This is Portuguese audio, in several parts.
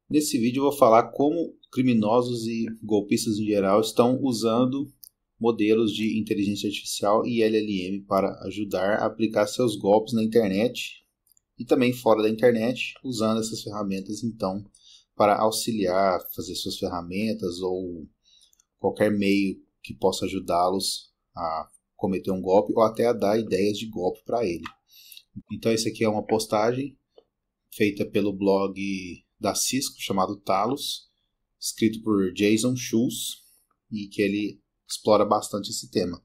Nesse vídeo eu vou falar como criminosos e golpistas em geral estão usando modelos de inteligência artificial e LLM para ajudar a aplicar seus golpes na internet e também fora da internet, usando essas ferramentas então para auxiliar, fazer suas ferramentas ou qualquer meio que possa ajudá-los a cometer um golpe ou até a dar ideias de golpe para ele. Então esse aqui é uma postagem feita pelo blog da Cisco, chamado Talos, escrito por Jason Schultz, e que ele explora bastante esse tema.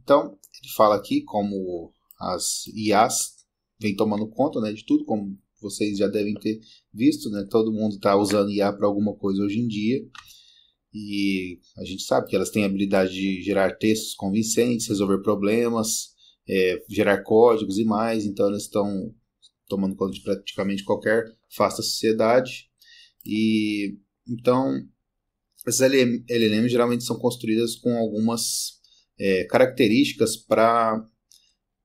Então, ele fala aqui como as IAs vêm tomando conta, né, de tudo, como vocês já devem ter visto, né, todo mundo está usando IA para alguma coisa hoje em dia, e a gente sabe que elas têm a habilidade de gerar textos convincentes, resolver problemas, gerar códigos e mais, então elas estão tomando conta de praticamente qualquer face da sociedade. E então essas LLMs geralmente são construídas com algumas características para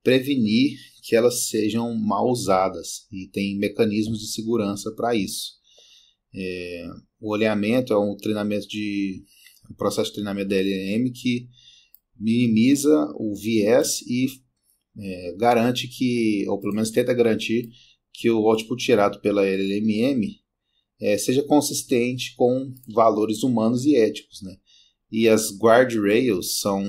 prevenir que elas sejam mal usadas, e tem mecanismos de segurança para isso. O oleamento é um processo de treinamento da LLM que minimiza o viés e garante que, ou pelo menos tenta garantir, que o output gerado pela LLM seja consistente com valores humanos e éticos, né? E as guardrails são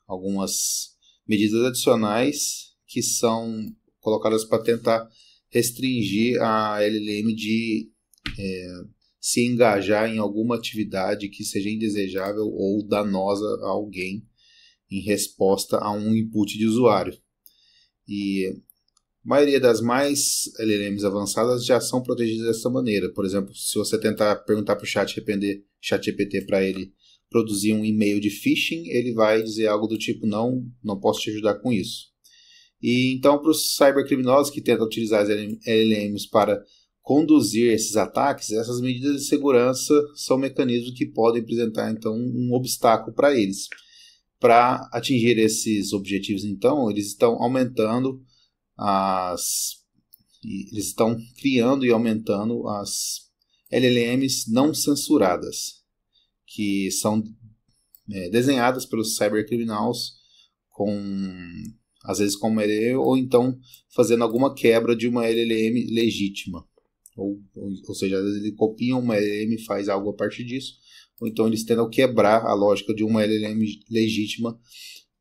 algumas medidas adicionais que são colocadas para tentar restringir a LLM de se engajar em alguma atividade que seja indesejável ou danosa a alguém em resposta a um input de usuário. E a maioria das mais LLMs avançadas já são protegidas dessa maneira. Por exemplo, se você tentar perguntar para o ChatGPT para ele produzir um e-mail de phishing, ele vai dizer algo do tipo: não posso te ajudar com isso. E então, para os cybercriminosos que tentam utilizar as LLMs para conduzir esses ataques, essas medidas de segurança são mecanismos que podem apresentar então um obstáculo para eles. Para atingir esses objetivos, então, eles estão criando e aumentando as LLMs não censuradas, que são desenhadas pelos cybercriminosos às vezes com uma LLM, ou então fazendo alguma quebra de uma LLM legítima. Ou seja, às vezes ele copia uma LLM e faz algo a partir disso, ou então eles tentam quebrar a lógica de uma LLM legítima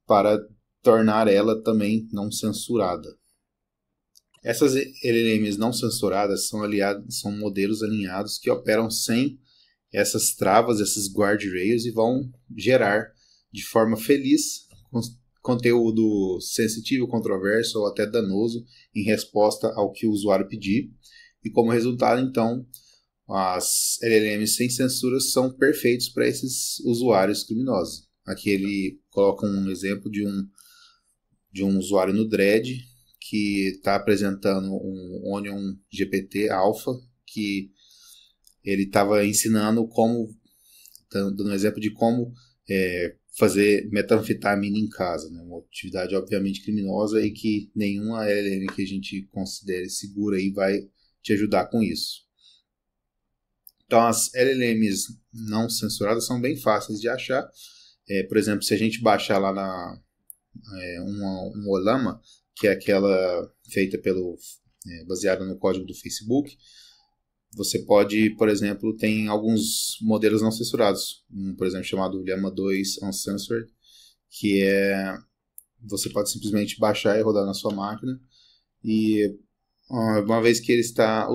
para tornar ela também não censurada. Essas LLMs não censuradas são modelos alinhados que operam sem essas travas, esses guardrails, e vão gerar de forma feliz conteúdo sensitivo, controverso ou até danoso em resposta ao que o usuário pedir. E como resultado, então, as LLMs sem censura são perfeitos para esses usuários criminosos. Aqui ele coloca um exemplo de um usuário no Dredd que está apresentando um Onion GPT Alpha, que ele estava ensinando dando um exemplo de como fazer metanfetamina em casa, né? Uma atividade obviamente criminosa e que nenhuma LLM que a gente considere segura aí vai te ajudar com isso. Então as LLMs não censuradas são bem fáceis de achar. Por exemplo, se a gente baixar lá um Olama, que é aquela feita baseada no código do Facebook, você pode, por exemplo, tem alguns modelos não censurados, por exemplo, chamado Llama 2 Uncensored, que você pode simplesmente baixar e rodar na sua máquina, e uma vez que ele está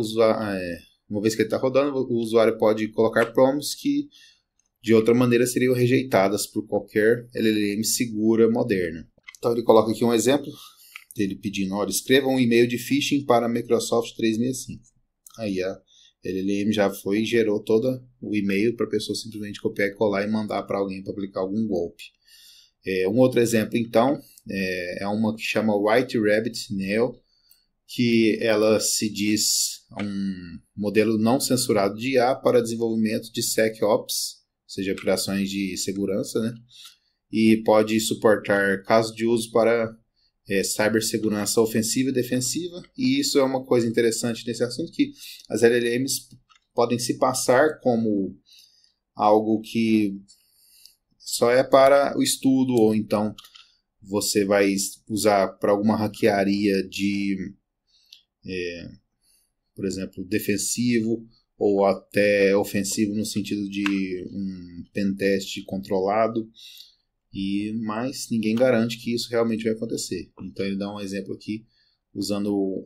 rodando, o usuário pode colocar prompts que de outra maneira seriam rejeitadas por qualquer LLM segura moderna. Então ele coloca aqui um exemplo dele pedindo: escreva um e-mail de phishing para a Microsoft 365. Aí a LLM já foi e gerou todo o e-mail para a pessoa simplesmente copiar e colar e mandar para alguém para aplicar algum golpe. Um outro exemplo, então, é uma que chama White Rabbit Nail, que ela se diz um modelo não censurado de IA para desenvolvimento de SecOps, ou seja, operações de segurança, né? E pode suportar casos de uso para cibersegurança ofensiva e defensiva. E isso é uma coisa interessante nesse assunto, que as LLMs podem se passar como algo que só é para o estudo, ou então você vai usar para alguma hackearia de, por exemplo, defensivo, ou até ofensivo no sentido de um pentest controlado, mas ninguém garante que isso realmente vai acontecer. Então ele dá um exemplo aqui, usando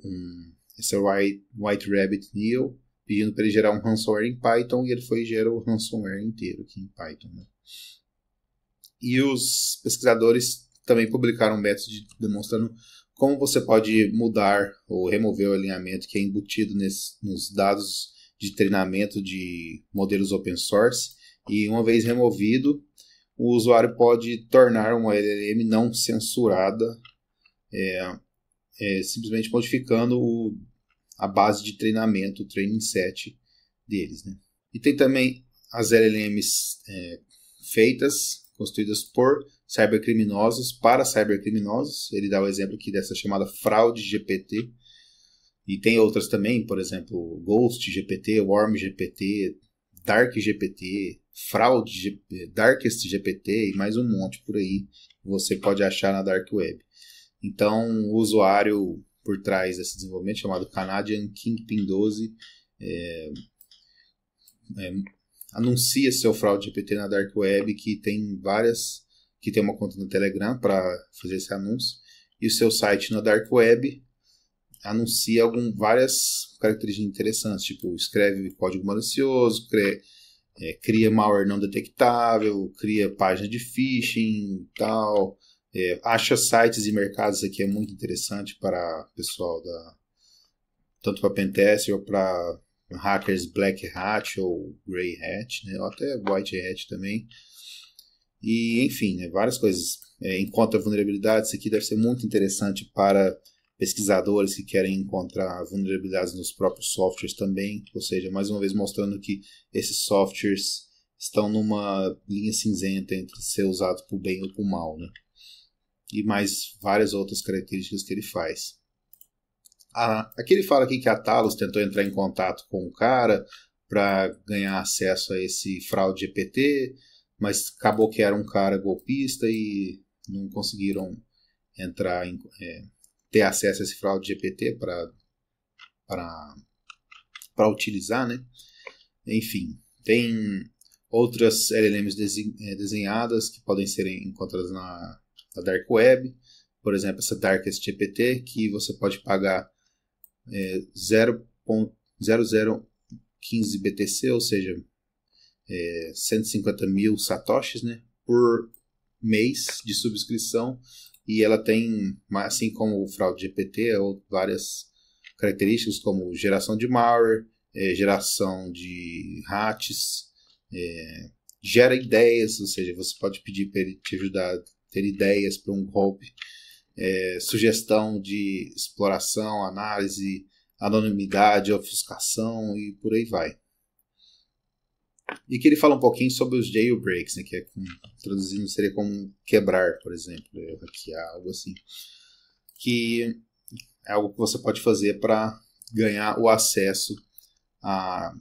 esse White Rabbit Neo, pedindo para ele gerar um ransomware em Python, e ele foi e gera o ransomware inteiro aqui em Python, né? E os pesquisadores também publicaram um método demonstrando como você pode mudar ou remover o alinhamento que é embutido nos dados de treinamento de modelos open source, e uma vez removido, o usuário pode tornar uma LLM não censurada, simplesmente modificando a base de treinamento, o training set deles, né? E tem também as LLMs construídas por cybercriminosos para cybercriminosos. Ele dá o exemplo aqui dessa chamada fraude GPT. E tem outras também, por exemplo, Ghost GPT, Worm GPT, Dark GPT, Fraude, Darkest GPT e mais um monte por aí que você pode achar na Dark Web. Então, o usuário por trás desse desenvolvimento, chamado Canadian Kingpin 12, anuncia seu Fraude GPT na Dark Web, que tem uma conta no Telegram para fazer esse anúncio, e o seu site na Dark Web anuncia várias características interessantes, tipo escreve código malicioso, cria malware não detectável, cria página de phishing, tal, acha sites e mercados. Aqui é muito interessante para o pessoal tanto para pentester ou para hackers Black Hat ou Grey Hat, né, ou até White Hat também. E enfim, né, várias coisas. Encontra vulnerabilidades. Isso aqui deve ser muito interessante para pesquisadores que querem encontrar vulnerabilidades nos próprios softwares também, ou seja, mais uma vez mostrando que esses softwares estão numa linha cinzenta entre ser usados por bem ou por mal, né? E mais várias outras características que ele faz. Aqui ele fala aqui que a Talos tentou entrar em contato com o cara para ganhar acesso a esse fraude GPT, mas acabou que era um cara golpista e não conseguiram ter acesso a esse fraude GPT para utilizar, né? Enfim, tem outras LLMs desenhadas que podem ser encontradas na Dark Web. Por exemplo, essa Darkest GPT, que você pode pagar 0.0015 BTC, ou seja, 150 mil satoshis, né, por mês de subscrição. E ela tem, assim como o Fraude GPT, várias características como geração de malware, geração de hacks, gera ideias, ou seja, você pode pedir para ele te ajudar a ter ideias para um golpe, sugestão de exploração, análise, anonimidade, ofuscação e por aí vai. E que ele fala um pouquinho sobre os jailbreaks, né, que traduzindo seria como quebrar, por exemplo, hackear, algo assim. Que é algo que você pode fazer para ganhar o acesso a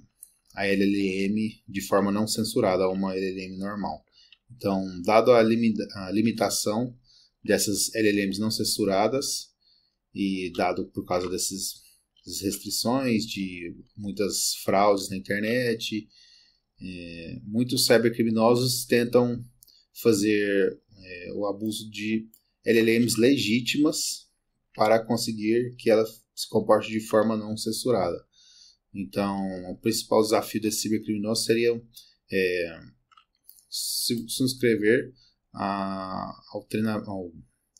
LLM de forma não censurada, a uma LLM normal. Então, dado a limitação dessas LLMs não censuradas e dado por causa dessas restrições de muitas fraudes na internet, muitos cybercriminosos tentam fazer o abuso de LLMs legítimas para conseguir que ela se comporte de forma não censurada. Então, o principal desafio desse cibercriminoso seria subscrever ao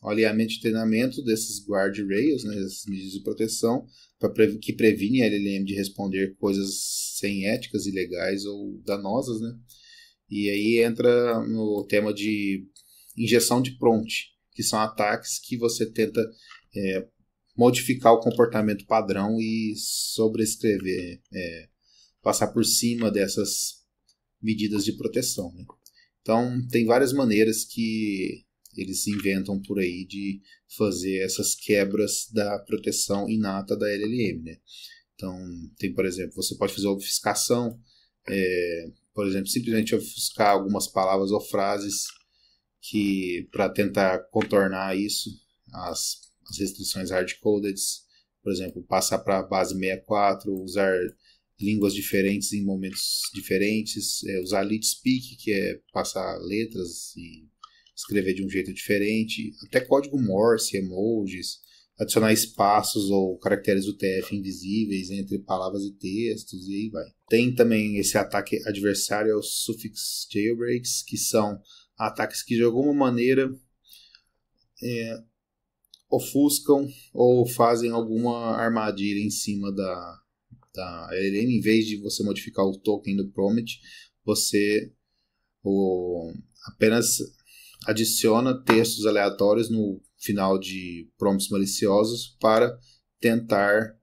alinhamento de treinamento desses guardrails, né, dessas medidas de proteção, que previnem a LLM de responder coisas sem éticas, ilegais ou danosas, né? E aí entra no tema de injeção de prompt, que são ataques que você tenta modificar o comportamento padrão e sobrescrever, passar por cima dessas medidas de proteção, né? Então, tem várias maneiras que eles inventam por aí de fazer essas quebras da proteção inata da LLM, né? Então, tem, por exemplo, você pode fazer obfuscação, por exemplo, simplesmente ofuscar algumas palavras ou frases que para tentar contornar isso, as restrições hard-coded, por exemplo, passar para a base 64, usar línguas diferentes em momentos diferentes, usar lit speak, que é passar letras e escrever de um jeito diferente, até código Morse, emojis, adicionar espaços ou caracteres UTF invisíveis entre palavras e textos, e aí vai. Tem também esse ataque adversário aos suffix jailbreaks, que são ataques que de alguma maneira ofuscam ou fazem alguma armadilha em cima da LLM. Em vez de você modificar o token do prompt, você apenas adiciona textos aleatórios no final de prompts maliciosos para tentar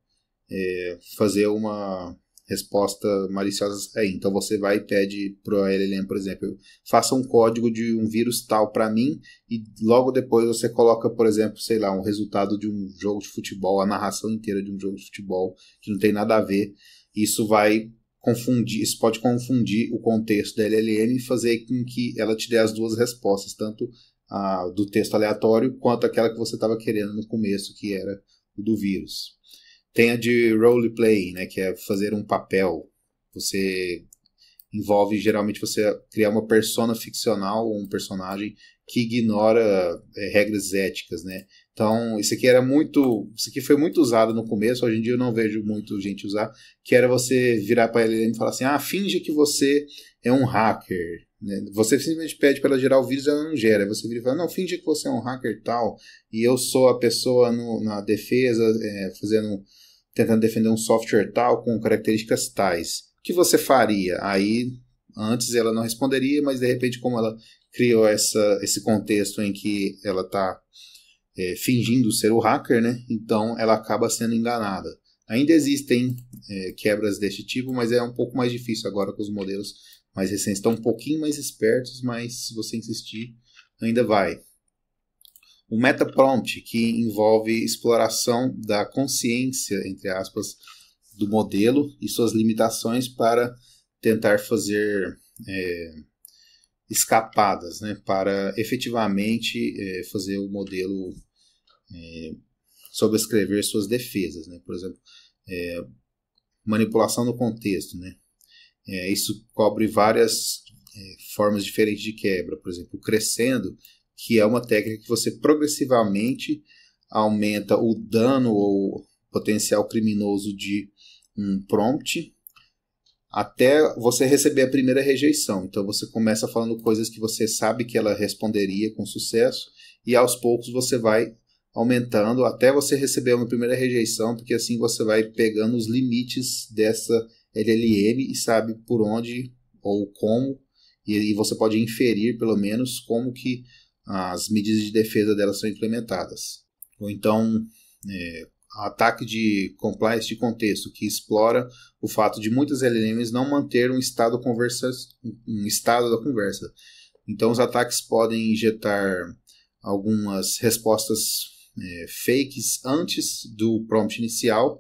fazer uma resposta maliciosa aí. Então você vai e pede para o LLM, por exemplo, faça um código de um vírus tal para mim, e logo depois você coloca, por exemplo, sei lá, um resultado de um jogo de futebol, a narração inteira de um jogo de futebol que não tem nada a ver. Isso vai confundir, isso pode confundir o contexto da LLM e fazer com que ela te dê as duas respostas, tanto a do texto aleatório quanto aquela que você estava querendo no começo, que era o do vírus. Tem a de roleplay, né, que é fazer um papel. Você envolve, geralmente, você criar uma persona ficcional ou um personagem que ignora regras éticas, né? Então, isso aqui foi muito usado no começo, hoje em dia eu não vejo muito gente usar, que era você virar para ela e falar assim, finge que você é um hacker, né? Você simplesmente pede para ela gerar o vírus e ela não gera. Você vira e fala, não, finge que você é um hacker tal, e eu sou a pessoa na defesa, tentando defender um software tal com características tais. O que você faria? Aí, antes ela não responderia, mas de repente, como ela criou esse contexto em que ela está fingindo ser o hacker, né? Então ela acaba sendo enganada. Ainda existem quebras deste tipo, mas é um pouco mais difícil agora com os modelos mais recentes. Estão um pouquinho mais espertos, mas se você insistir, ainda vai. O metaprompt, que envolve exploração da consciência, entre aspas, do modelo e suas limitações para tentar fazer escapadas, né, para efetivamente fazer o modelo sobrescrever suas defesas, né, por exemplo, manipulação no contexto, né, isso cobre várias formas diferentes de quebra, por exemplo, crescendo, que é uma técnica que você progressivamente aumenta o dano ou potencial criminoso de um prompt até você receber a primeira rejeição. Então você começa falando coisas que você sabe que ela responderia com sucesso, e aos poucos você vai aumentando até você receber uma primeira rejeição, porque assim você vai pegando os limites dessa LLM e sabe por onde ou como, e aí você pode inferir pelo menos como que as medidas de defesa delas são implementadas. Ou então ataque de compliance de contexto, que explora o fato de muitas LLMs não manter um estado da conversa. Então os ataques podem injetar algumas respostas fakes antes do prompt inicial,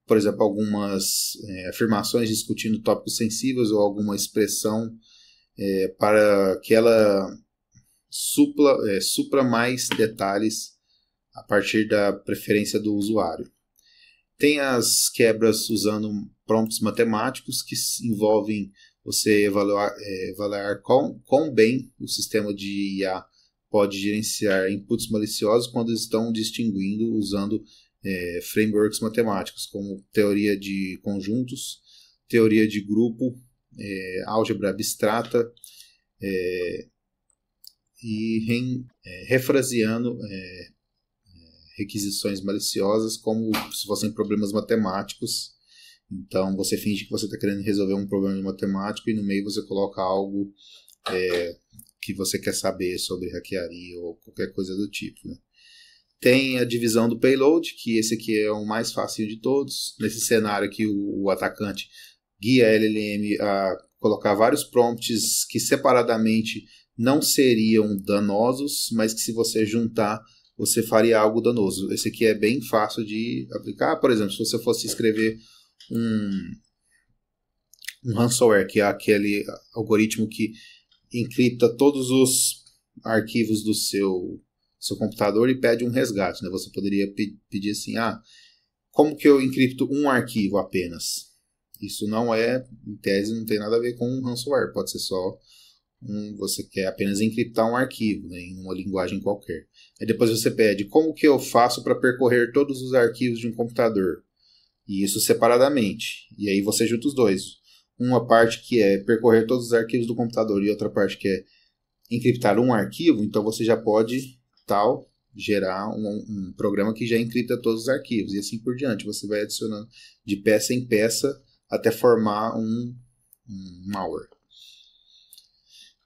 por exemplo, algumas afirmações discutindo tópicos sensíveis ou alguma expressão para que ela supra mais detalhes a partir da preferência do usuário. Tem as quebras usando prompts matemáticos, que envolvem você avaliar quão bem o sistema de IA pode gerenciar inputs maliciosos quando estão distinguindo usando frameworks matemáticos, como teoria de conjuntos, teoria de grupo, álgebra abstrata, e refraseando requisições maliciosas como se fossem problemas matemáticos. Então você finge que você está querendo resolver um problema matemático e no meio você coloca algo que você quer saber sobre hackearia ou qualquer coisa do tipo, né? Tem a divisão do payload, que esse aqui é o mais fácil de todos. Nesse cenário aqui o atacante guia a LLM a colocar vários prompts que separadamente não seriam danosos, mas que se você juntar você faria algo danoso. Esse aqui é bem fácil de aplicar. Por exemplo, se você fosse escrever um ransomware, que é aquele algoritmo que encripta todos os arquivos do seu computador e pede um resgate, né? Você poderia pedir assim, como que eu encripto um arquivo apenas? Isso não é, em tese, não tem nada a ver com um ransomware, pode ser só você quer apenas encriptar um arquivo, né, em uma linguagem qualquer. Aí depois você pede, como que eu faço para percorrer todos os arquivos de um computador? E isso separadamente. E aí você junta os dois. Uma parte que é percorrer todos os arquivos do computador e outra parte que é encriptar um arquivo, então você já pode gerar um programa que já encripta todos os arquivos. E assim por diante. Você vai adicionando de peça em peça até formar um malware.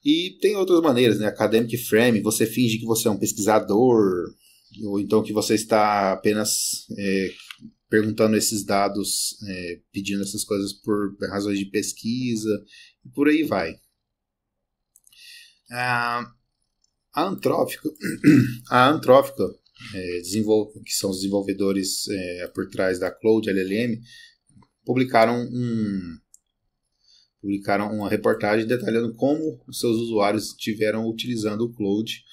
E tem outras maneiras, né? Academic Frame, você finge que você é um pesquisador, ou então que você está apenas perguntando esses dados, pedindo essas coisas por razões de pesquisa, e por aí vai. A Antrópica, que são os desenvolvedores por trás da Cloud LLM, publicaram uma reportagem detalhando como os seus usuários estiveram utilizando o Cloud,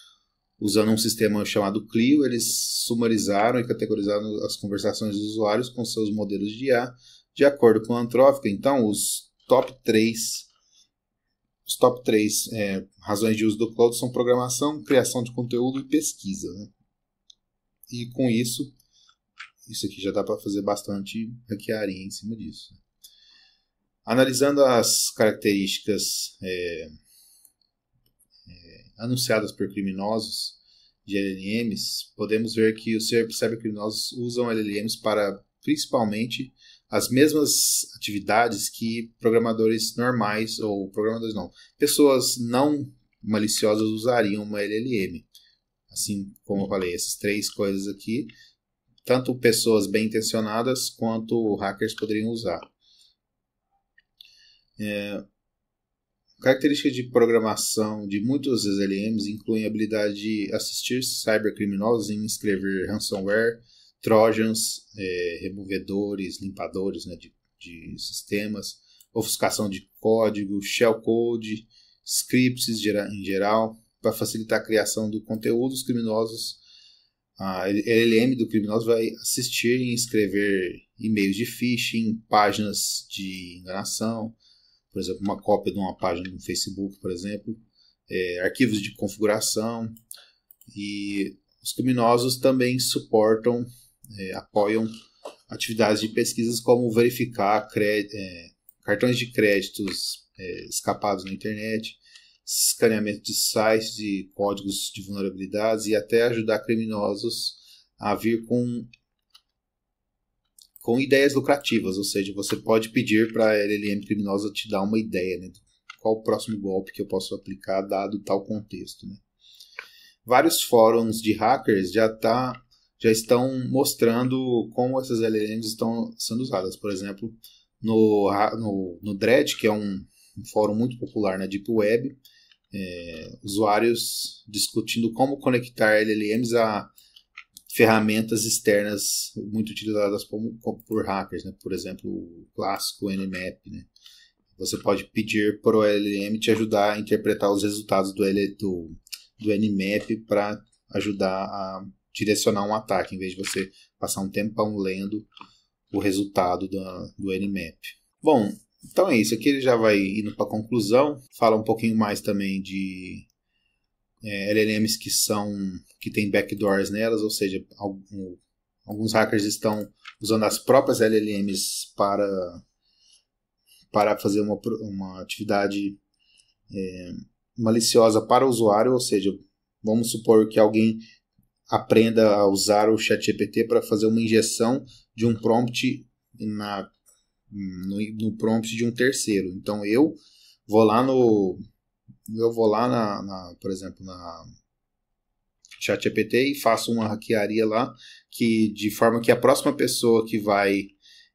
usando um sistema chamado Clio. Eles sumarizaram e categorizaram as conversações dos usuários com seus modelos de IA, de acordo com a Antrópica. Então, os top 3 razões de uso do Cloud são programação, criação de conteúdo e pesquisa, né? E com isso aqui já dá para fazer bastante hackearia em cima disso. Analisando as características anunciadas por criminosos de LLMs, podemos ver que os cybercriminosos usam LLMs para, principalmente, as mesmas atividades que programadores normais, ou programadores não, pessoas não maliciosas usariam uma LLM. Assim como eu falei, essas 3 coisas aqui, tanto pessoas bem intencionadas quanto hackers poderiam usar. Características de programação de muitos LLMs incluem a habilidade de assistir cybercriminosos em escrever ransomware, trojans, removedores, limpadores, né, de sistemas, ofuscação de código, shellcode, scripts em geral, para facilitar a criação do conteúdo. Os criminosos, a LLM do criminoso vai assistir em escrever e-mails de phishing, páginas de enganação, por exemplo, uma cópia de uma página no Facebook, por exemplo, arquivos de configuração. E os criminosos também apoiam atividades de pesquisas como verificar cartões de créditos escapados na internet, escaneamento de sites e códigos de vulnerabilidades, e até ajudar criminosos a vir com ideias lucrativas, ou seja, você pode pedir para a LLM criminosa te dar uma ideia, né, qual o próximo golpe que eu posso aplicar dado tal contexto, né. Vários fóruns de hackers já estão mostrando como essas LLMs estão sendo usadas. Por exemplo, no Dread, que é um fórum muito popular na Deep Web, usuários discutindo como conectar LLMs a ferramentas externas muito utilizadas por hackers, né? Por exemplo, o clássico Nmap, né? Você pode pedir para o LLM te ajudar a interpretar os resultados do Nmap para ajudar a direcionar um ataque, em vez de você passar um tempão lendo o resultado do Nmap. Bom, então é isso. Aqui ele já vai indo para a conclusão. Fala um pouquinho mais também de LLMs que tem backdoors nelas, ou seja, alguns hackers estão usando as próprias LLMs para fazer uma atividade maliciosa para o usuário, ou seja, vamos supor que alguém aprenda a usar o ChatGPT para fazer uma injeção de um prompt no prompt de um terceiro. Então eu vou lá por exemplo, na ChatGPT e faço uma hackearia lá, de forma que a próxima pessoa que vai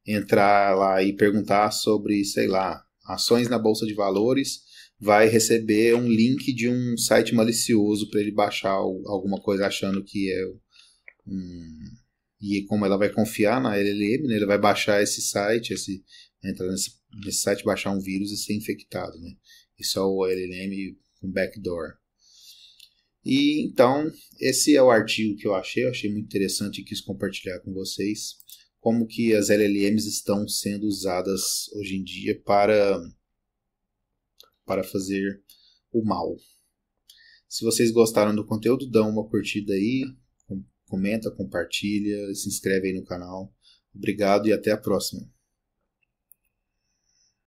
entrar lá e perguntar sobre, sei lá, ações na Bolsa de Valores, vai receber um link de um site malicioso para ele baixar alguma coisa achando que é E como ela vai confiar na LLM, né, ele vai baixar esse site, entrar nesse site, baixar um vírus e ser infectado. Né? Isso é o LLM com backdoor. E então, esse é o artigo que eu achei muito interessante e quis compartilhar com vocês como que as LLMs estão sendo usadas hoje em dia para fazer o mal. Se vocês gostaram do conteúdo, dão uma curtida aí, comenta, compartilha, se inscreve aí no canal. Obrigado e até a próxima.